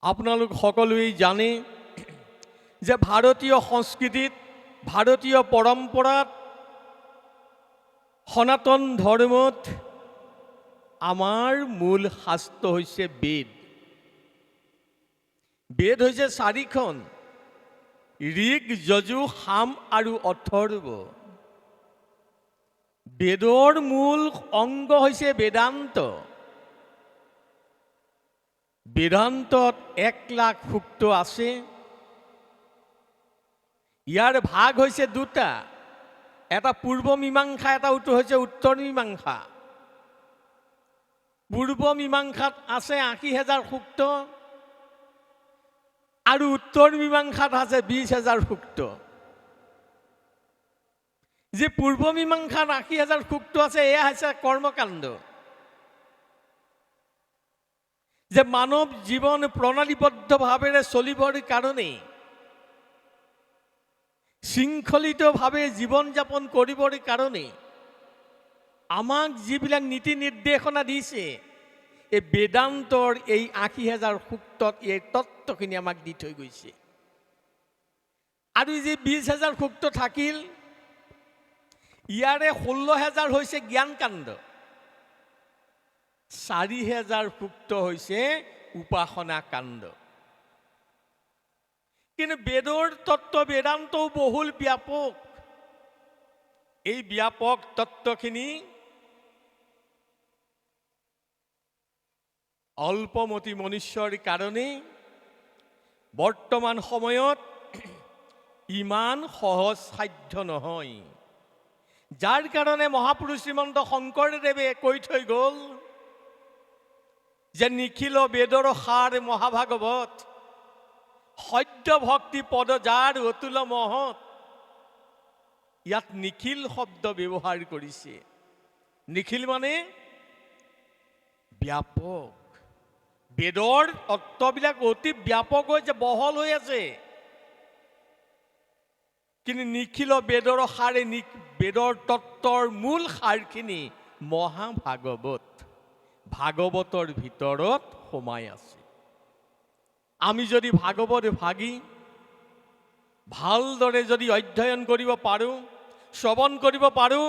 আপোনালোক সকলোৱেই জানে যে ভাৰতীয় সংস্কৃতিত ভাৰতীয় পৰম্পৰাত সনাতন ধৰ্মত আমাৰ মূল শাস্ত্ৰ হৈছে বেদ। বেদ হৈছে চাৰিখন: ঋগ, যজু, সাম আৰু অথৰ্ব। বেদৰ মূল অংগ হৈছে বেদান্ত। বেদান্তত 1,00,000 সূক্ত আছে। ইয়াৰ ভাগ হৈছে দুটা, এটা পূৰ্ব মীমাংসা, এটা হৈছে উত্তৰ মীমাংসা। পূৰ্ব মীমাংসাত আছে 80,000 সূক্ত আৰু উত্তৰ মীমাংসাত আছে 20,000 সূক্ত। যে পূৰ্ব মীমাংসাত 80,000 সূক্ত আছে, এয়া হৈছে কৰ্মকাণ্ড। যে মানৱ জীৱন প্ৰণালীবদ্ধভাৱে চলিবৰ কাৰণে, শৃংখলিতভাৱে জীৱন যাপন কৰিবৰ কাৰণে আমাক যিবিলাক নীতি নিৰ্দেশনা দিছে, এই বেদান্তৰ এই 80,000 সূক্তত এই তত্ত্বখিনি আমাক দি থৈ গৈছে। আৰু যে 20,000 সূক্ত থাকিল, ইয়াৰে 16,000 হৈছে জ্ঞানকাণ্ড, 4,000 সূক্ত হৈছে উপাসনা কাণ্ড। কিন্তু বেদৰ তত্ত্ব বেদান্তও বহুল ব্যাপক। এই ব্যাপক তত্ত্বখিনি অল্পমতি মনুষ্যৰ কাৰণে বৰ্তমান সময়ত ইমান সহজসাধ্য নহয়। যাৰ কাৰণে মহাপুৰুষ শ্ৰীমন্ত শংকৰদেৱে কৈ থৈ গ'ল যে নিখিল বেদৰ সাৰ মহাভাগৱত, সদ্য ভক্তি পদ যাৰ অতুল মহৎ। ইয়াত নিখিল শব্দ ব্যৱহাৰ কৰিছে। নিখিল মানে ব্যাপক। বেদৰ তত্ত্ববিলাক অতি ব্যাপক হৈছে, বহল হৈ আছে। কিন্তু নিখিল বেদৰ সাৰে, বেদৰ তত্ত্বৰ মূল সাৰখিনি মহাভাগৱত, ভাগৱতৰ ভিতৰত সোমাই আছে। আমি যদি ভাগৱত ভাগি ভালদৰে যদি অধ্যয়ন কৰিব পাৰোঁ, শ্ৰৱণ কৰিব পাৰোঁ,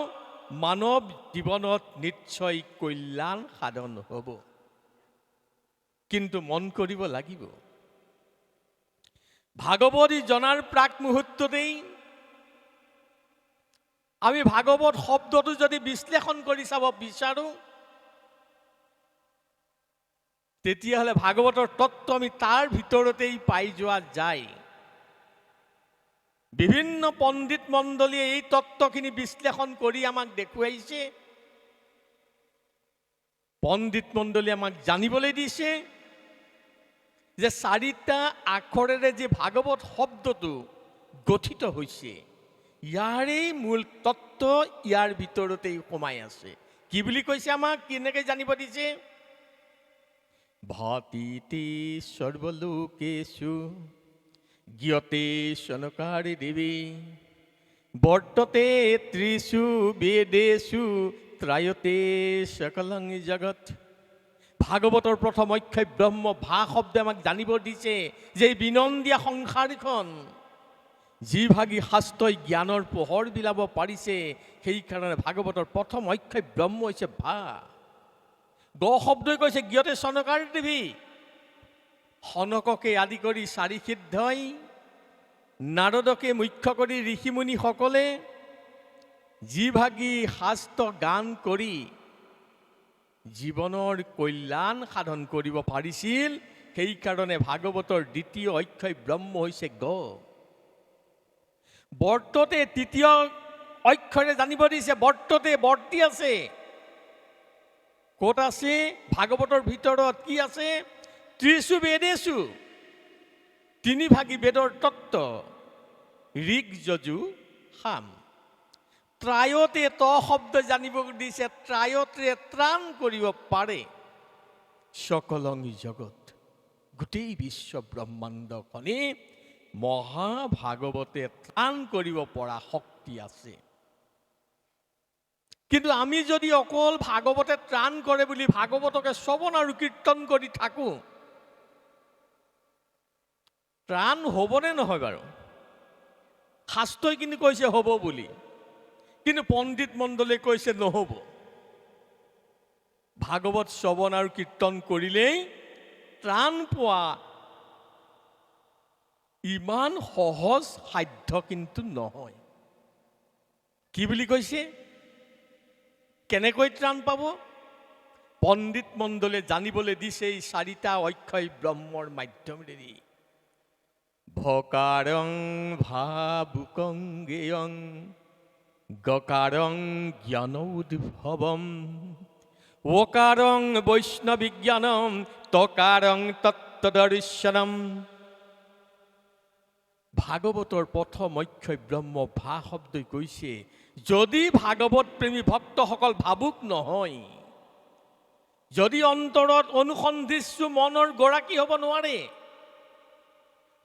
মানৱ জীৱনত নিশ্চয় কল্যাণ সাধন হ'ব। কিন্তু মন কৰিব লাগিব, ভাগৱত জনাৰ প্ৰাক মুহূৰ্ততেই আমি ভাগৱত শব্দটো যদি বিশ্লেষণ কৰি চাব বিচাৰোঁ, তেতিয়াহ'লে ভাগৱতৰ তত্ত্ব আমি তাৰ ভিতৰতেই পাই যোৱা যায়। বিভিন্ন পণ্ডিত মণ্ডলীয়ে এই তত্ত্বখিনি বিশ্লেষণ কৰি আমাক দেখুৱাইছে। পণ্ডিত মণ্ডলীয়ে আমাক জানিবলৈ দিছে যে 4টা আখৰেৰে যে ভাগৱত শব্দটো গঠিত হৈছে, ইয়াৰেই মূল তত্ত্ব ইয়াৰ ভিতৰতেই সোমাই আছে। কি বুলি কৈছে আমাক, কেনেকৈ জানিব দিছে? ভাতিতে সৰ্বলোকেষু জ্ঞতে সনকাৰি দেৱী বৰ্ততে ত্ৰিষু বেদেষু ত্ৰায়তে সকলং জগত। ভাগৱতৰ প্ৰথম অক্ষয় ব্ৰহ্ম ভা শব্দে আমাক জানিব দিছে যে এই বিনন্দীয়া সংসাৰখন যি ভাগী শাস্ত্ৰই জ্ঞানৰ পোহৰ বিলাব পাৰিছে, সেইকাৰণে ভাগৱতৰ প্ৰথম অক্ষয় ব্ৰহ্ম হৈছে ভা। গ শব্দই কৈছে জ্ঞতে সনকাৰি দেৱী। সনককে আদি কৰি 4 সিদ্ধই, নাৰদকে মুখ্য কৰি ঋষিমুনিসকলে যি ভাগী শাস্ত্ৰ গান কৰি জীৱনৰ কল্যাণ সাধন কৰিব পাৰিছিল, সেইকাৰণে ভাগৱতৰ দ্বিতীয় অক্ষয় ব্ৰহ্ম হৈছে গ। বৰ্ততে তৃতীয় অক্ষৰে জানিব দিছে, বৰ্ততে বৰ্তি আছে। ক'ত আছে? ভাগৱতৰ ভিতৰত কি আছে? ত্ৰিষু বেদেষু, 3 ভাগী বেদৰ তত্ত্ব, ঋগ, যজু, সাম। ত্ৰায়তে ত শব্দ জানিব দিছে, ত্ৰায়তে ত্ৰাণ কৰিব পাৰে সকলং জগত। গোটেই বিশ্ব ব্ৰহ্মাণ্ডখনে মহাভাগৱতে ত্ৰাণ কৰিব পৰা শক্তি আছে। কিন্তু আমি যদি অকল ভাগৱতে ত্ৰাণ কৰে বুলি ভাগৱতকে শ্ৰৱণ আৰু কীৰ্তন কৰি থাকোঁ, ত্ৰাণ হ'বনে নহয় বাৰু? শাস্ত্ৰই কিন্তু কৈছে হ'ব বুলি, কিন্তু পণ্ডিত মণ্ডলে কৈছে নহ'ব। ভাগৱত শ্ৰৱণ আৰু কীৰ্তন কৰিলেই ত্ৰাণ পোৱা ইমান সহজ সাধ্য কিন্তু নহয়। কি বুলি কৈছে? কেনেকৈ ত্ৰাণ পাব? পণ্ডিত মণ্ডলে জানিবলৈ দিছে এই 4টা অক্ষয় ব্ৰহ্মৰ মাধ্যমেৰে। ভকাৰং ভাবুকং গেয়ং গকাৰং জ্ঞানোদ্ভৱম ওকাৰং বৈষ্ণবিজ্ঞানম তকাৰং তত্ত্বদৰ্শনম। ভাগৱতৰ প্ৰথম অক্ষয় ব্ৰহ্ম ভা শব্দই কৈছে, যদি ভাগৱত প্ৰেমী ভক্তসকল ভাবুক নহয়, যদি অন্তৰত অনুসন্ধিৎসু মনৰ গৰাকী হ'ব নোৱাৰে,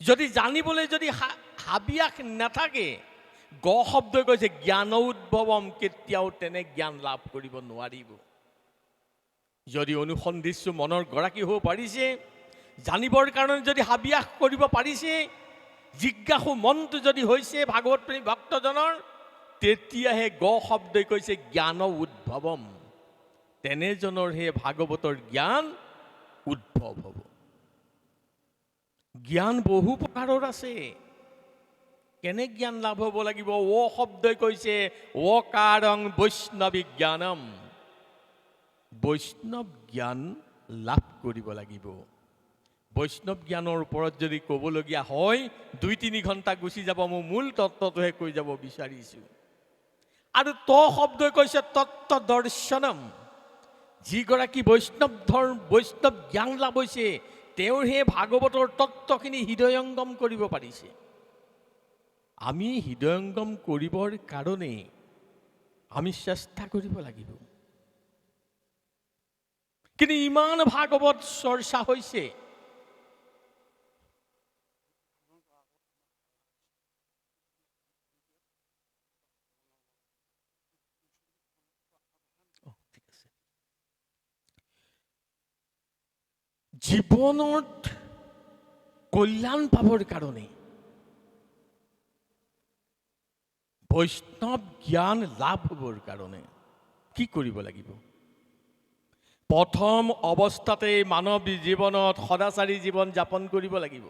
যদি জানিবলৈ যদি হাবিয়াস নাথাকে, গ শব্দই কৈছে জ্ঞান উদ্ভৱম, কেতিয়াও তেনে জ্ঞান লাভ কৰিব নোৱাৰিব। যদি অনুসন্ধিৎসু মনৰ গৰাকী হ'ব পাৰিছে, জানিবৰ কাৰণে যদি হাবিয়াস কৰিব পাৰিছে, জিজ্ঞাসু মনটো যদি হৈছে ভাগৱত প্ৰেমী ভক্তজনৰ, তেতিয়াহে গ শব্দই কৈছে জ্ঞান উদ্ভৱম, তেনেজনৰ হে ভাগৱতৰ জ্ঞান উদ্ভৱ হ'ব। জ্ঞান বহু প্ৰকাৰৰ আছে। কেনে জ্ঞান লাভ হ'ব লাগিব? অ শব্দই কৈছে অকাৰং বৈষ্ণবিজ্ঞানম, বৈষ্ণৱ জ্ঞান লাভ কৰিব লাগিব। বৈষ্ণৱ জ্ঞানৰ ওপৰত যদি ক'বলগীয়া হয় 2-3 ঘণ্টা গুচি যাব, মোৰ মূল তত্ত্বটোহে কৈ যাব বিচাৰিছোঁ। আৰু ত শব্দই কৈছে তত্ত্ব দৰ্শনম, যিগৰাকী বৈষ্ণৱ জ্ঞান লাভ হৈছে, তেওঁৰ সেই ভাগৱতৰ তত্ত্বখিনি হৃদয়ংগম কৰিব পাৰিছে। আমি হৃদয়ংগম কৰিবৰ কাৰণে আমি চেষ্টা কৰিব লাগিব। কিন্তু ইমান ভাগৱত চৰ্চা হৈছে, জীৱনত কল্যাণ পাবৰ কাৰণে বৈষ্ণৱ জ্ঞান লাভ হ'বৰ কাৰণে কি কৰিব লাগিব? প্ৰথম অৱস্থাতে মানৱ জীৱনত সদাচাৰী জীৱন যাপন কৰিব লাগিব।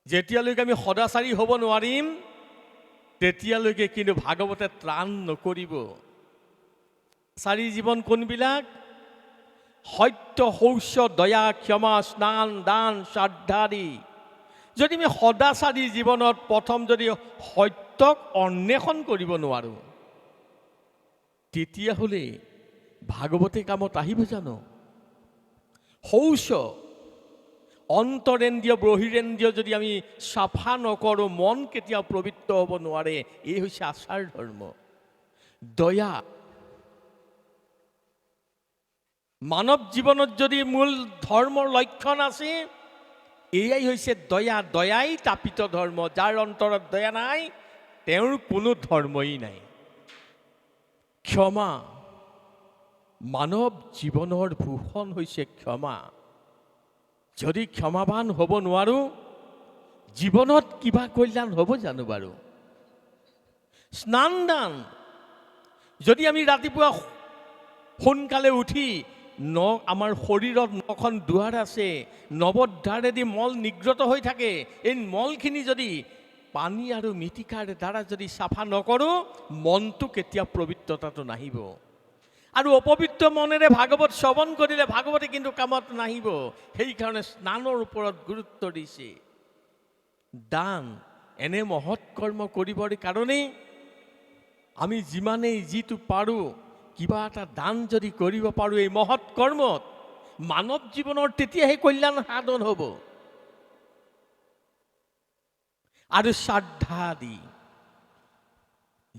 যেতিয়ালৈকে আমি সদাচাৰী হ'ব নোৱাৰিম, তেতিয়ালৈকে কিন্তু ভাগৱতে ত্ৰাণ নকৰিব। চাৰি জীৱন কোনবিলাক? সত্য, শৌচ, দয়া, ক্ষমা, স্নান, দান, শ্ৰদ্ধাদি। যদি আমি সদাচাৰী জীৱনত প্ৰথম যদি সত্যক অন্বেষণ কৰিব নোৱাৰোঁ, তেতিয়াহ'লে ভাগৱতে কামত আহিব জানো? শৌচ, অন্তৰেন্দ্ৰিয় বহিৰেন্দ্ৰিয় যদি আমি চাফা নকৰোঁ, মন কেতিয়াও পবিত্ৰ হ'ব নোৱাৰে। এই হৈছে আচাৰ ধৰ্ম। দয়া, মানৱ জীৱনত যদি মূল ধৰ্মৰ লক্ষণ আছে, এয়াই হৈছে দয়া। দয়াই তাপিত ধৰ্ম। যাৰ অন্তৰত দয়া নাই, তেওঁৰ কোনো ধৰ্মই নাই। ক্ষমা, মানৱ জীৱনৰ ভূষণ হৈছে ক্ষমা। যদি ক্ষমাবান হ'ব নোৱাৰোঁ, জীৱনত কিবা কল্যাণ হ'ব জানো বাৰু? স্নান দান, যদি আমি ৰাতিপুৱা সোনকালে উঠি আমাৰ শৰীৰত 9খন দুৱাৰ আছে, 9 দ্বাৰেদি মল নিৰ্গত হৈ থাকে, এই মলখিনি যদি পানী আৰু মিতিকাৰ দ্বাৰা যদি চাফা নকৰোঁ, মনটো কেতিয়া পবিত্ৰতাটো নাহিব। আৰু অপবিত্ৰ মনেৰে ভাগৱত শ্ৰৱণ কৰিলে ভাগৱতে কিন্তু কামত নাহিব। সেইকাৰণে স্নানৰ ওপৰত গুৰুত্ব দিছে। দান, এনে মহৎ কৰ্ম কৰিবৰ কাৰণে আমি যিমানেই যিটো পাৰোঁ কিবা এটা দান যদি কৰিব পাৰোঁ এই মহৎ কৰ্মত, মানৱ জীৱনৰ তেতিয়াহে কল্যাণ সাধন হ'ব। আৰু শ্ৰদ্ধা দি,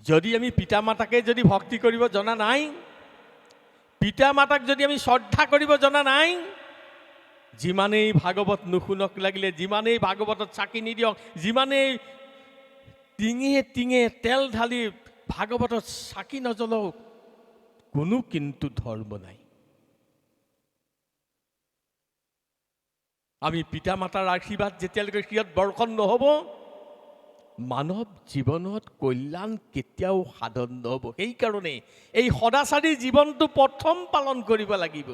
যদি আমি পিতা মাতাকে যদি ভক্তি কৰিব জনা নাই, পিতা মাতাক যদি আমি শ্ৰদ্ধা কৰিব জনা নাই, যিমানেই ভাগৱত নুশুনক লাগিলে, যিমানেই ভাগৱতত চাকি নিদিয়ক, যিমানেই টিঙে টিঙে তেল ঢালি ভাগৱতত চাকি নজ্বলক, কোনো কিন্তু ধৰ্ম নাই। আমি পিতা মাতাৰ আশীৰ্বাদ যেতিয়ালৈকে ক্ৰিয়াত বৰ্ষণ নহ'ব, মানৱ জীৱনত কল্যাণ কেতিয়াও সাধন নহ'ব। সেইকাৰণে এই সদাচাৰী জীৱনটো প্ৰথম পালন কৰিব লাগিব।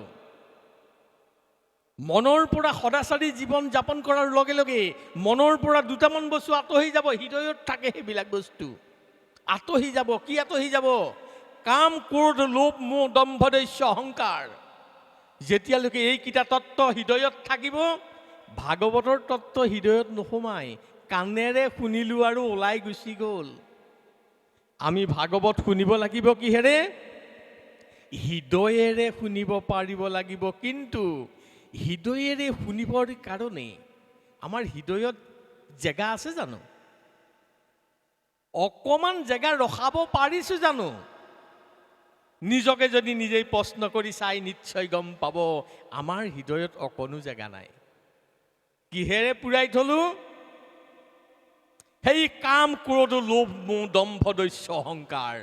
মনৰ পৰা সদাচাৰী জীৱন যাপন কৰাৰ লগে লগে মনৰ পৰা দুটামান বস্তু আঁতৰি যাব। হৃদয়ত থাকে সেইবিলাক বস্তু আঁতৰি যাব। কি আঁতৰি যাব? কাম, ক্ৰোধ, লোভ, মোহ, দম্ভ, দস্য, অহংকাৰ। যেতিয়ালৈকে এইকেইটা তত্ত্ব হৃদয়ত থাকিব, ভাগৱতৰ তত্ত্ব হৃদয়ত নোসোমায়। কাণেৰে শুনিলোঁ আৰু ওলাই গুচি গ'ল। আমি ভাগৱত শুনিব লাগিব কিহেৰে? হৃদয়েৰে শুনিব পাৰিব লাগিব। কিন্তু হৃদয়েৰে শুনিবৰ কাৰণে আমাৰ হৃদয়ত জেগা আছে জানো? অকণমান জেগা ৰখাব পাৰিছোঁ জানো? নিজকে যদি নিজেই প্ৰশ্ন কৰি চাই নিশ্চয় গম পাব আমাৰ হৃদয়ত অকণো জেগা নাই। কিহেৰে পূৰাই থলোঁ? সেই কাম, ক্ৰোধ, লোভ, মোহ, দম্ভ, দস্য, অহংকাৰ।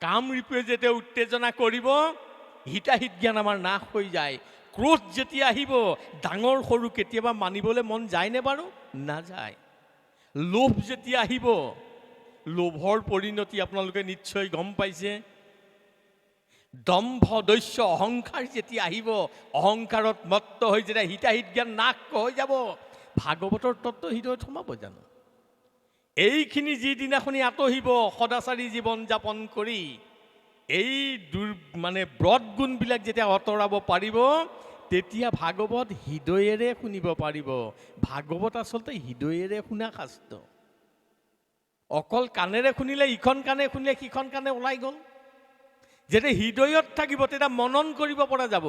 কাম ৰূপে যেতিয়া উত্তেজনা কৰিব, হিতাহিত জ্ঞান আমাৰ নাশ হৈ যায়। ক্ৰোধ যেতিয়া আহিব, ডাঙৰ সৰু কেতিয়াবা মানিবলৈ মন যায়নে বাৰু? নাযায়। লোভ যেতিয়া আহিব, লোভৰ পৰিণতি আপোনালোকে নিশ্চয় গম পাইছে। দম্ভ, দস্য, অহংকাৰ যেতিয়া আহিব, অহংকাৰত মত্ত হৈ যেতিয়া হিতাহিত জ্ঞান নাশ হৈ যাব, ভাগৱতৰ তত্ত্ব হৃদয়ত সোমাব জানো? এইখিনি যিদিনাখনি আঁতৰিব সদাচাৰী জীৱন যাপন কৰি, এই ব্ৰত গুণবিলাক যেতিয়া আঁতৰাব পাৰিব, তেতিয়া ভাগৱত হৃদয়েৰে শুনিব পাৰিব। ভাগৱত আচলতে হৃদয়েৰে শুনা শাস্ত্ৰ। অকল কাণেৰে শুনিলে, ইখন কাণে শুনিলে সিখন কাণে ওলাই গ'ল। যেতিয়া হৃদয়ত থাকিব তেতিয়া মনন কৰিব পৰা যাব।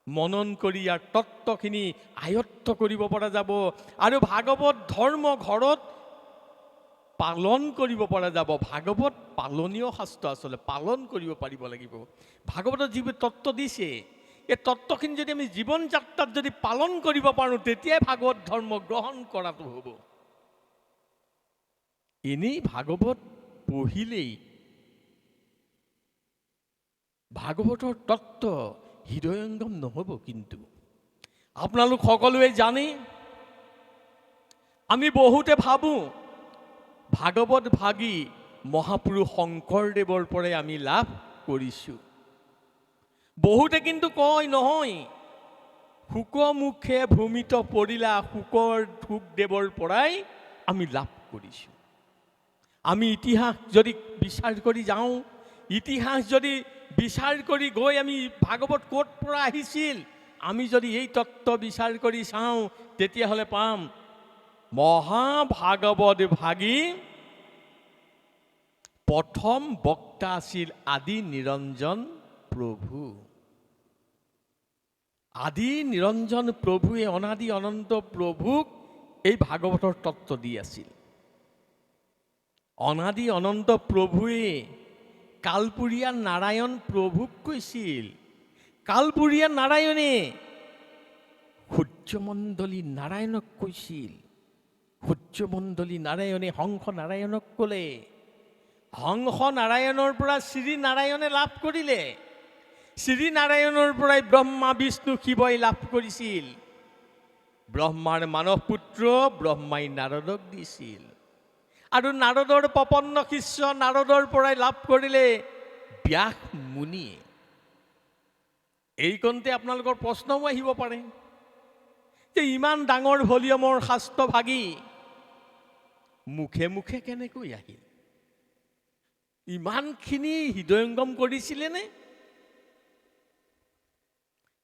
মনন কৰি ইয়াৰ তত্ত্বখিনি আয়ত্ত কৰিব পৰা যাব আৰু ভাগৱত ধৰ্ম ঘৰত পালন কৰিব পৰা যাব। ভাগৱত পালনীয় শাস্ত্ৰ, আচলতে পালন কৰিব পাৰিব লাগিব। ভাগৱতত যিবোৰ তত্ত্ব দিছে, এই তত্ত্বখিনি যদি আমি জীৱন যাত্ৰাত যদি পালন কৰিব পাৰোঁ, তেতিয়াই ভাগৱত ধৰ্ম গ্ৰহণ কৰাটো হ'ব। এনেই ভাগৱত পঢ়িলেই ভাগৱতৰ তত্ত্ব হৃদয়ঙ্গম নহ'ব। কিন্তু আপোনালোক সকলোৱে জানে, আমি বহুতে ভাবোঁ ভাগৱত ভাগী মহাপুৰুষ শংকৰদেৱৰ পৰাই আমি লাভ কৰিছোঁ। বহুতে কিন্তু কয় নহয়, শুকমুখে ভূমিত পৰিলা শুকদেৱৰ পৰাই আমি লাভ কৰিছোঁ। আমি ইতিহাস যদি বিচাৰ কৰি যাওঁ, ইতিহাস যদি বিচাৰ কৰি গৈ আমি ভাগৱত ক'ৰ পৰা আহিছিল, আমি যদি এই তত্ত্ব বিচাৰ কৰি চাওঁ, তেতিয়াহ'লে পাম মহাভাগৱত ভাগী প্ৰথম বক্তা আছিল আদি নিৰঞ্জন প্ৰভু। আদি নিৰঞ্জন প্ৰভুৱে, অনাদি অনন্ত প্ৰভুক এই ভাগৱতৰ তত্ত্ব দি আছিল। অনাদি অনন্ত প্ৰভুৱে কালপুৰীয়া নাৰায়ণ প্ৰভুক কৈছিল। কালপুৰীয়া নাৰায়ণে সূৰ্যমণ্ডলী নাৰায়ণক কৈছিল। সূৰ্যমণ্ডলী নাৰায়ণে হংস নাৰায়ণক ক'লে। হংস নাৰায়ণৰ পৰা শ্ৰী নাৰায়ণে লাভ কৰিলে। শ্ৰী নাৰায়ণৰ পৰাই ব্ৰহ্মা বিষ্ণু শিৱই লাভ কৰিছিল। ব্ৰহ্মাৰ মানৱ পুত্ৰ ব্ৰহ্মাই নাৰদক দিছিল আৰু নাৰদৰ প্ৰপন্ন শিষ্য নাৰদৰ পৰাই লাভ কৰিলে ব্যাস মুনিয়ে। এইকণতে আপোনালোকৰ প্ৰশ্নও আহিব পাৰে যে ইমান ডাঙৰ ভলিউমৰ শাস্ত্ৰ ভাগী মুখে মুখে কেনেকৈ আহিল? ইমানখিনি হৃদয়ঙ্গম কৰিছিলেনে?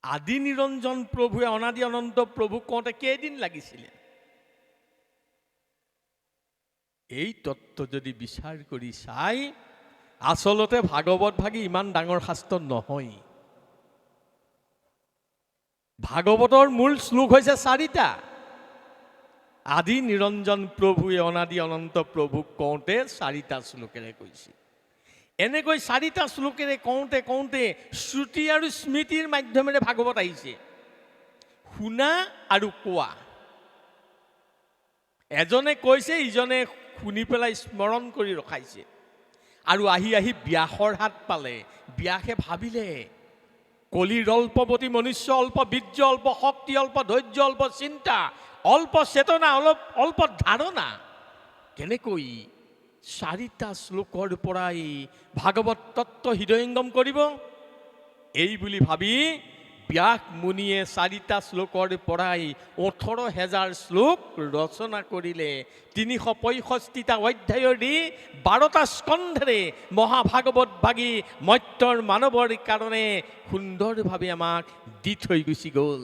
আদি নিৰঞ্জন প্ৰভুৱে অনাদি অনন্ত প্ৰভুক কওঁতে কেইদিন লাগিছিলে? এই তত্ত্ব যদি বিচাৰ কৰি চাই, আচলতে ভাগৱত ভাগী ইমান ডাঙৰ শাস্ত্ৰ নহয়। ভাগৱতৰ মূল শ্লোক হৈছে 4টা। আদি নিৰঞ্জন প্ৰভুৱে অনাদি অনন্ত প্ৰভুক কওঁতে 4টা শ্লোকেৰে কৈছে। এনেকৈ 4টা শ্লোকেৰে কওঁতে কওঁতে শ্ৰুতি আৰু স্মৃতিৰ মাধ্যমেৰে ভাগৱত আহিছে। শুনা আৰু কোৱা। এজনে কৈছে, ইজনে শুনি পেলাই স্মৰণ কৰি ৰখাইছে আৰু আহি আহি ব্যাসৰ হাত পালে। ব্যাসে ভাবিলে কলিৰ অল্পৱতী মনুষ্য, অল্প বীৰ্য, অল্প শক্তি, অল্প ধৈৰ্য, অল্প চিন্তা, অল্প চেতনা, অল্প ধাৰণা। কেনেকৈ 4টা শ্লোকৰ পৰাই ভাগৱত তত্ত্ব হৃদয়ংগম কৰিব? এই বুলি ভাবি ব্যাস মুনিয়ে 4টা শ্লোকৰ পৰাই 18,000 শ্লোক ৰচনা কৰিলে। 365টা অধ্যায়ৰে 12টা স্কন্ধৰে মহাভাগৱত ভাগী মৰ্ত্যৰ মানৱৰ কাৰণে সুন্দৰভাৱে আমাক দি থৈ গুচি গ'ল।